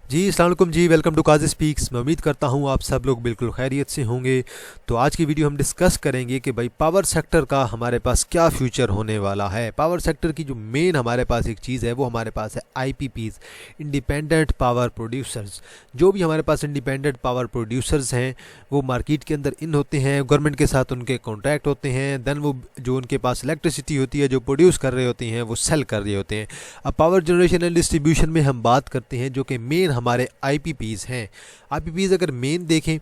जी अस्सलाम वालेकुम जी, welcome to Qazi speaks. मैं उम्मीद करता हूँ आप सब लोग बिल्कुल खैरियत से होंगे। तो आज की वीडियो हम डिस्कस करेंगे कि भाई पावर सेक्टर का हमारे पास क्या फ्यूचर होने वाला है। पावर सेक्टर की जो मेन हमारे पास एक चीज़ है वो हमारे पास है आईपीपीज़, इंडिपेंडेंट पावर प्रोड्यूसर्स। जो भी हमारे पास इंडिपेंडेंट पावर प्रोड्यूसर्स हैं वो मार्केट के अंदर इन होते हैं, गवर्नमेंट के साथ उनके कॉन्ट्रैक्ट होते हैं। देन वो जो उनके पास इलेक्ट्रिसिटी होती है जो प्रोड्यूस कर रहे होते हैं वो सेल कर रहे होते हैं। अब पावर जनरेशन एंड डिस्ट्रीब्यूशन में हम बात करते हैं जो कि मेन हमारे आईपीपीज़ हैं। आईपीपीज़ अगर मेन देखें,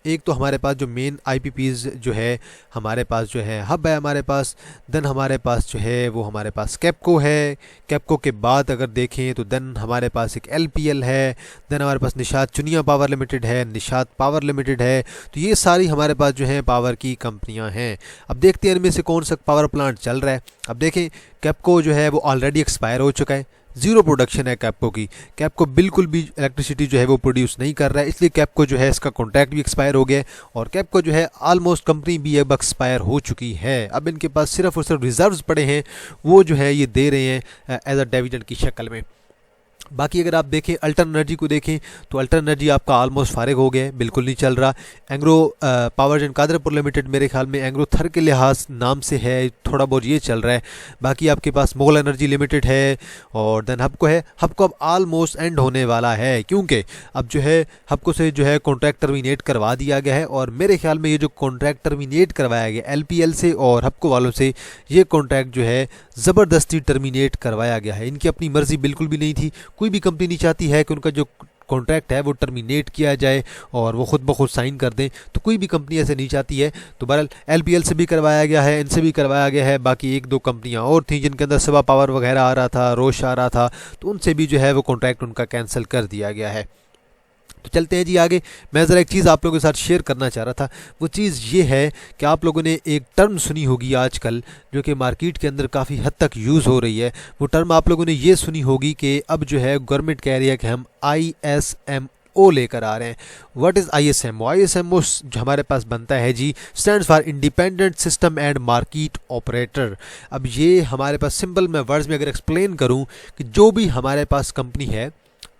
एक तो हमारे पास जो मेन आईपीपीज़ जो है हमारे पास जो है हब है हमारे पास। देन हमारे पास जो है वो हमारे पास कैपको है। कैपको के बाद अगर देखें तो देन हमारे पास एक एलपीएल है। देन हमारे पास निशात चुनिया पावर लिमिटेड है, निशात पावर लिमिटेड है। तो ये सारी हमारे पास जो है पावर की कंपनियां हैं। अब देखते हैं इनमें से कौन सा पावर प्लांट चल रहा है। अब देखें कैपको जो है वो ऑलरेडी एक्सपायर हो चुका है, ज़ीरो प्रोडक्शन है कैपको की। कैपको बिल्कुल भी इलेक्ट्रिसिटी जो है वो प्रोड्यूस नहीं कर रहा है, इसलिए कैपको जो है इसका कॉन्ट्रैक्ट भी एक्सपायर हो गया है और कैपको जो है ऑलमोस्ट कंपनी भी अब एक्सपायर हो चुकी है। अब इनके पास सिर्फ और सिर्फ रिजर्व्स पड़े हैं, वो जो है ये दे रहे हैं एज अ डिविडेंड की शक्ल में। बाकी अगर आप देखें अल्टर एनर्जी को देखें तो अल्टर एनर्जी आपका ऑलमोस्ट फारिग हो गया है, बिल्कुल नहीं चल रहा। Engro power and Kadarpur limited मेरे ख्याल में एंग्रो थर के लिहाज नाम से है, थोड़ा बहुत ये चल रहा है। बाकी आपके पास मुगल एनर्जी लिमिटेड है और देन हबको है। हबको अब ऑलमोस्ट एंड होने वाला है क्योंकि अब जो है हबको से जो है कॉन्ट्रैक्ट टर्मिनेट करवा दिया गया है और मेरे ख्याल में ये जो कॉन्ट्रैक्ट टर्मिनेट करवाया गया एलपीएल से और हबको वालों से, ये कॉन्ट्रैक्ट जो है ज़बरदस्ती टर्मिनेट करवाया गया है। इनकी अपनी मर्जी बिल्कुल भी नहीं थी। कोई भी कंपनी नहीं चाहती है कि उनका जो कॉन्ट्रैक्ट है वो टर्मिनेट किया जाए और वो खुद ब खुद साइन कर दें, तो कोई भी कंपनी ऐसे नहीं चाहती है। तो बहरहाल एलपीएल से भी करवाया गया है, इनसे भी करवाया गया है। बाकी एक दो कंपनियां और थी जिनके अंदर सवा पावर वगैरह आ रहा था, रोश आ रहा था, तो उनसे भी जो है वो कॉन्ट्रैक्ट उनका कैंसिल कर दिया गया है। तो चलते हैं जी आगे। मैं ज़रा एक चीज़ आप लोगों के साथ शेयर करना चाह रहा था। वो चीज़ ये है कि आप लोगों ने एक टर्म सुनी होगी आजकल जो कि मार्केट के अंदर काफ़ी हद तक यूज़ हो रही है। वो टर्म आप लोगों ने ये सुनी होगी कि अब जो है गवर्नमेंट कह रही है कि हम ISMO लेकर आ रहे हैं। What is ISMO? ISMO जो हमारे पास बनता है जी, stands for independent system and market operator. अब ये हमारे पास सिंपल मैं वर्ड्स में अगर एक्सप्लेन करूँ कि जो भी हमारे पास कंपनी है,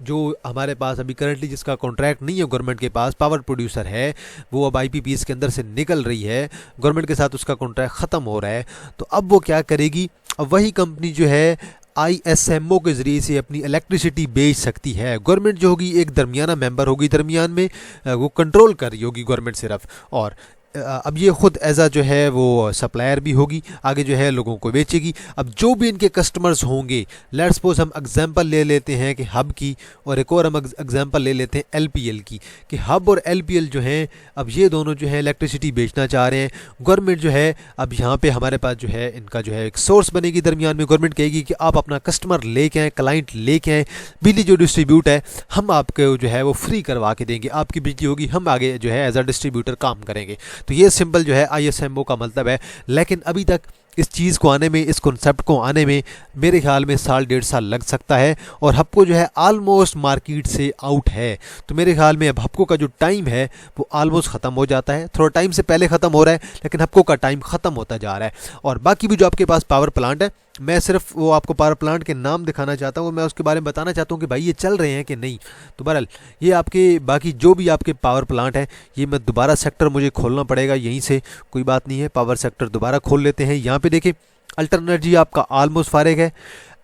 जो हमारे पास अभी करंटली जिसका कॉन्ट्रैक्ट नहीं है गवर्नमेंट के पास, पावर प्रोड्यूसर है, वो अब आईपीपीज़ के अंदर से निकल रही है, गवर्नमेंट के साथ उसका कॉन्ट्रैक्ट ख़त्म हो रहा है। तो अब वो क्या करेगी, अब वही कंपनी जो है ISMO के ज़रिए से अपनी इलेक्ट्रिसिटी बेच सकती है। गवर्नमेंट जो होगी एक दरमियाना मेंबर होगी, दरमियान में वो कंट्रोल कर रही होगी गवर्नमेंट सिर्फ, और अब ये ख़ुद एज आ जो है वो सप्लायर भी होगी, आगे जो है लोगों को बेचेगी। अब जो भी इनके कस्टमर्स होंगे, लेट्स सपोज हम एग्जांपल ले लेते हैं कि हब की, और एक और हम एग्जांपल ले लेते हैं LPL की, कि हब और LPL जो हैं अब ये दोनों जो है इलेक्ट्रिसिटी बेचना चाह रहे हैं। गवर्नमेंट जो है अब यहाँ पे हमारे पास जो है इनका जो है एक सोर्स बनेगी दरमियान में। गवर्नमेंट कहेगी कि आप अपना कस्टमर लेके आएँ, क्लाइंट लेके आएँ, बिजली जो डिस्ट्रीब्यूट है हम आपको जो है वो फ्री करवा के देंगे, आपकी बिजली होगी, हम आगे जो है एज अ डिस्ट्रीब्यूटर काम करेंगे। तो ये सिंपल जो है ISMO का मतलब है। लेकिन अभी तक इस चीज़ को आने में, इस कॉन्सेप्ट को आने में मेरे ख्याल में साल डेढ़ साल लग सकता है और हबको जो है ऑलमोस्ट मार्केट से आउट है। तो मेरे ख्याल में अब हबको का जो टाइम है वो ऑलमोस्ट ख़त्म हो जाता है। थोड़ा टाइम से पहले ख़त्म हो रहा है लेकिन हबको का टाइम ख़त्म होता जा रहा है। और बाकी भी जो आपके पास पावर प्लांट है, मैं सिर्फ वो आपको पावर प्लांट के नाम दिखाना चाहता हूँ, मैं उसके बारे में बताना चाहता हूँ कि भाई ये चल रहे हैं कि नहीं। तो बहरहाल ये आपके बाकी जो भी आपके पावर प्लांट हैं, ये मैं दोबारा सेक्टर मुझे खोलना पड़ेगा यहीं से, कोई बात नहीं है, पावर सेक्टर दोबारा खोल लेते हैं। यहाँ पे देखिए अल्टर एनर्जी आपका ऑलमोस्ट फारिग है।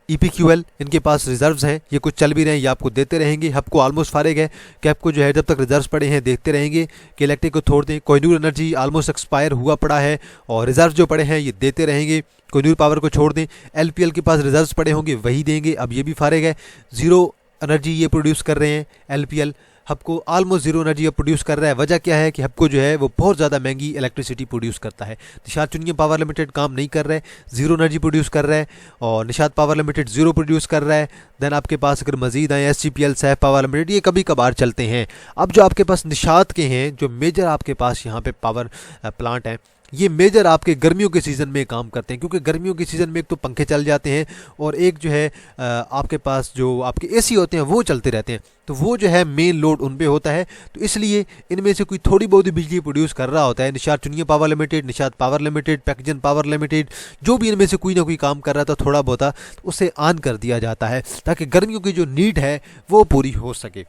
EPQL इनके पास रिजर्व्स हैं, ये कुछ चल भी रहे हैं, ये आपको देते रहेंगे। हबको ऑलमोस्ट फारिग है। कैपको जो है जब तक रिजर्व्स पड़े हैं देखते रहेंगे कि इलेक्ट्रिक को छोड़ दें। कोहिनूर एनर्जी ऑलमोस्ट एक्सपायर हुआ पड़ा है और रिजर्व जो पड़े हैं ये देते रहेंगे। कोहिनूर पावर को छोड़ दें। LPL के पास रिजर्व्स पड़े होंगे वही देंगे, अब ये भी फारिग है। ज़ीरो एनर्जी ये प्रोड्यूस कर रहे हैं LPL। हबको ऑलमोस्ट ज़ीरो एनर्जी अब प्रोड्यूस कर रहा है। वजह क्या है कि हबको जो है वो बहुत ज़्यादा महंगी इलेक्ट्रिसिटी प्रोड्यूस करता है। निशात चुनिया पावर लिमिटेड काम नहीं कर रहा है, ज़ीरो एनर्जी प्रोड्यूस कर रहा है, और Nishat power limited zero produce कर रहा है। देन आपके पास अगर मजीद आए SGPL, सैफ पावर लिमिटेड, ये कभी कभार चलते हैं। अब जो आपके पास निशात के हैं, जो मेजर आपके पास यहाँ पे पावर प्लांट हैं, ये मेजर आपके गर्मियों के सीज़न में काम करते हैं, क्योंकि गर्मियों के सीज़न में एक तो पंखे चल जाते हैं और एक जो है आपके पास जो आपके AC होते हैं वो चलते रहते हैं, तो वो जो है मेन लोड उन पे होता है। तो इसलिए इनमें से कोई थोड़ी बहुत बिजली प्रोड्यूस कर रहा होता है। Nishat Chunian power limited, Nishat power limited, Pakgen power limited, जो भी इनमें से कोई ना कोई काम कर रहा था थोड़ा बहुत, उसे ऑन कर दिया जाता है ताकि गर्मियों की जो नीड है वो पूरी हो सके।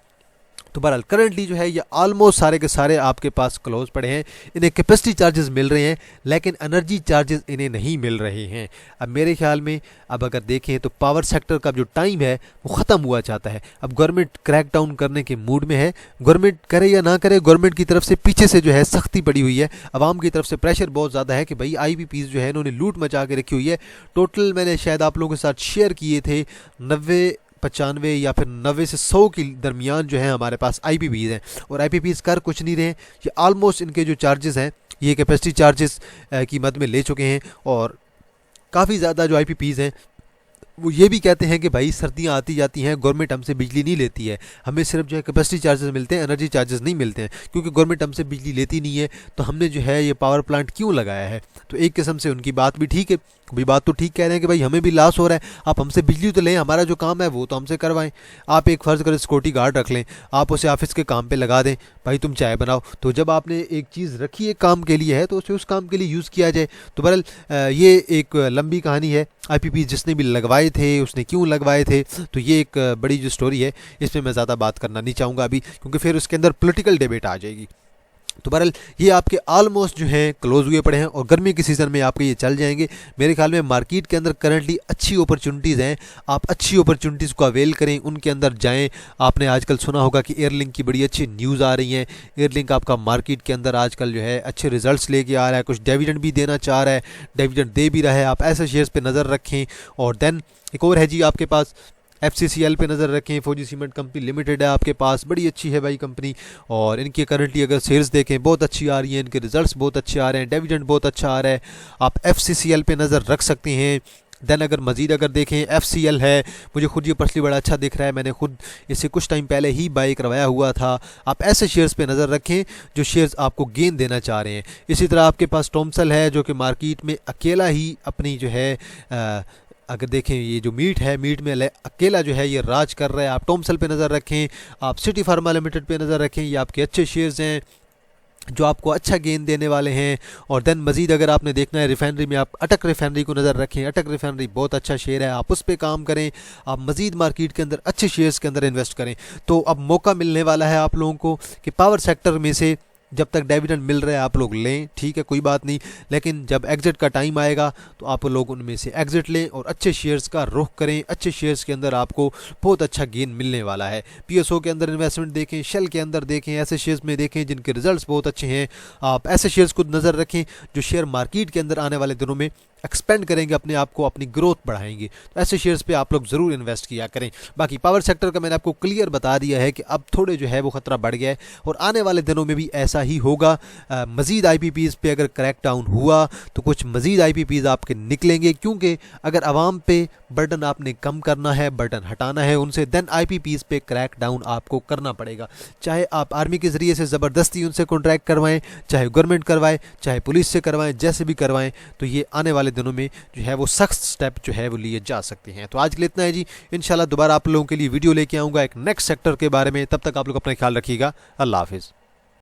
तो बहरहाल करंटली जो है ये ऑलमोस्ट सारे के सारे आपके पास क्लोज पड़े हैं। इन्हें कैपेसिटी चार्जेस मिल रहे हैं लेकिन एनर्जी चार्जेस इन्हें नहीं मिल रहे हैं। अब मेरे ख्याल में अब अगर देखें तो पावर सेक्टर का जो टाइम है वो ख़त्म हुआ चाहता है। अब गवर्नमेंट क्रैक डाउन करने के मूड में है, गवर्नमेंट करे या ना करे, गवर्नमेंट की तरफ से पीछे से जो है सख्ती पड़ी हुई है, आवाम की तरफ से प्रेशर बहुत ज़्यादा है कि भाई IPPs जो है इन्होंने लूट मचा के रखी हुई है। टोटल मैंने शायद आप लोगों के साथ शेयर किए थे 95 या फिर 90 से 100 के दरमियान जो है हमारे पास IPPs हैं, और IPPs कर कुछ नहीं रहे। ये ऑलमोस्ट इनके जो चार्जेस हैं ये कैपेसिटी चार्जेस की मद में ले चुके हैं, और काफ़ी ज़्यादा जो IPPs हैं वो ये भी कहते हैं कि भाई सर्दियाँ आती जाती हैं, गवर्नमेंट हमसे बिजली नहीं लेती है, हमें सिर्फ जो है कैपेसिटी चार्जेस मिलते हैं, एनर्जी चार्जेस नहीं मिलते हैं, क्योंकि गवर्नमेंट हमसे बिजली लेती नहीं है तो हमने जो है ये पावर प्लांट क्यों लगाया है। तो एक किस्म से उनकी बात भी ठीक है, भी बात तो ठीक कह रहे हैं कि भाई हमें भी लॉस हो रहा है, आप हमसे बिजली तो लें, हमारा जो काम है वो तो हमसे करवाएं। आप एक फ़र्ज़ करें सिक्योरिटी गार्ड रख लें, आप उसे ऑफिस के काम पे लगा दें, भाई तुम चाय बनाओ, तो जब आपने एक चीज़ रखी है काम के लिए है तो उसे उस काम के लिए यूज़ किया जाए। तो बहरहाल ये एक लंबी कहानी है, IPP जिसने भी लगवाए थे उसने क्यों लगवाए थे, तो ये एक बड़ी जो स्टोरी है इसमें मैं ज़्यादा बात करना नहीं चाहूँगा अभी, क्योंकि फिर उसके अंदर पॉलिटिकल डिबेट आ जाएगी। तो बहरहाल ये आपके ऑलमोस्ट जो हैं क्लोज हुए पड़े हैं और गर्मी के सीज़न में आपके ये चल जाएंगे। मेरे ख्याल में मार्केट के अंदर करंटली अच्छी अपॉर्चुनिटीज़ हैं, आप अच्छी अपॉर्चुनिटीज़ को अवेल करें, उनके अंदर जाएं। आपने आजकल सुना होगा कि एयरलिंक की बड़ी अच्छी न्यूज़ आ रही हैं। एयरलिंक आपका मार्केट के अंदर आजकल जो है अच्छे रिजल्ट्स लेके आ रहा है, कुछ डिविडेंड भी देना चाह रहा है, डिविडेंड दे भी रहा है। आप ऐसे शेयर्स पर नज़र रखें। और देन एक और है जी आपके पास FCCL पे नज़र रखें, फौजी सीमेंट कंपनी लिमिटेड है आपके पास, बड़ी अच्छी है भाई कंपनी, और इनकी करंटली अगर सेल्स देखें बहुत अच्छी आ रही है, इनके रिजल्ट्स बहुत अच्छे आ रहे हैं, डिविडेंड बहुत अच्छा आ रहा है, आप FCCL पे नज़र रख सकते हैं। देन अगर मज़ीद अगर देखें FCL है, मुझे खुद ये पर्सनली बड़ा अच्छा दिख रहा है, मैंने खुद इसे कुछ टाइम पहले ही बाई करवाया हुआ था। आप ऐसे शेयर्स पे नज़र रखें जो शेयर्स आपको गेन देना चाह रहे हैं। इसी तरह आपके पास टॉमसल है जो कि मार्केट में अकेला ही अपनी जो है अगर देखें ये जो मीट है, मीट में अकेला जो है ये राज कर रहा है। आप टॉमसल पे नज़र रखें, आप सिटी फार्मा लिमिटेड पे नज़र रखें, ये आपके अच्छे शेयर्स हैं जो आपको अच्छा गेन देने वाले हैं। और देन मज़ीद अगर आपने देखना है रिफाइनरी में, आप अटक रिफाइनरी को नज़र रखें, अटक रिफाइनरी बहुत अच्छा शेयर है, आप उस पर काम करें, आप मज़ीद मार्केट के अंदर अच्छे शेयर्स के अंदर इन्वेस्ट करें। तो अब मौका मिलने वाला है आप लोगों को कि पावर सेक्टर में से जब तक डिविडेंड मिल रहा है आप लोग लें, ठीक है कोई बात नहीं, लेकिन जब एग्ज़िट का टाइम आएगा तो आप लोग उनमें से एग्ज़िट लें और अच्छे शेयर्स का रुख करें। अच्छे शेयर्स के अंदर आपको बहुत अच्छा गेन मिलने वाला है। PSO के अंदर इन्वेस्टमेंट देखें, शेल के अंदर देखें, ऐसे शेयर्स में देखें जिनके रिजल्ट्स बहुत अच्छे हैं। आप ऐसे शेयर्स को नज़र रखें जो शेयर मार्केट के अंदर आने वाले दिनों में एक्सपेंड करेंगे, अपने आप को अपनी ग्रोथ बढ़ाएंगे। तो ऐसे शेयर्स पे आप लोग ज़रूर इन्वेस्ट किया करें। बाकी पावर सेक्टर का मैंने आपको क्लियर बता दिया है कि अब थोड़े जो है वो ख़तरा बढ़ गया है और आने वाले दिनों में भी ऐसा ही होगा। मज़ीद IPPs पे अगर क्रैक डाउन हुआ तो कुछ मज़ीद IPPs आपके निकलेंगे, क्योंकि अगर आवाम पे बर्डन आपने कम करना है, बर्डन हटाना है उनसे, देन IPPs पे क्रैक डाउन आपको करना पड़ेगा। चाहे आप आर्मी के ज़रिए से ज़बरदस्ती उनसे कॉन्ट्रैक्ट करवाएं, चाहे गवर्नमेंट करवाए, चाहे पुलिस से करवाएं, जैसे भी करवाएं, तो ये आने वाले दिनों में जो है वो सख्त स्टेप जो है वो लिए जा सकते हैं। तो आज के लिए इतना है जी, इंशाल्लाह दोबारा आप लोगों के लिए वीडियो लेके आऊँगा एक नेक्स्ट सेक्टर के बारे में। तब तक आप लोग अपना ख्याल रखिएगा। अल्लाह हाफिज़।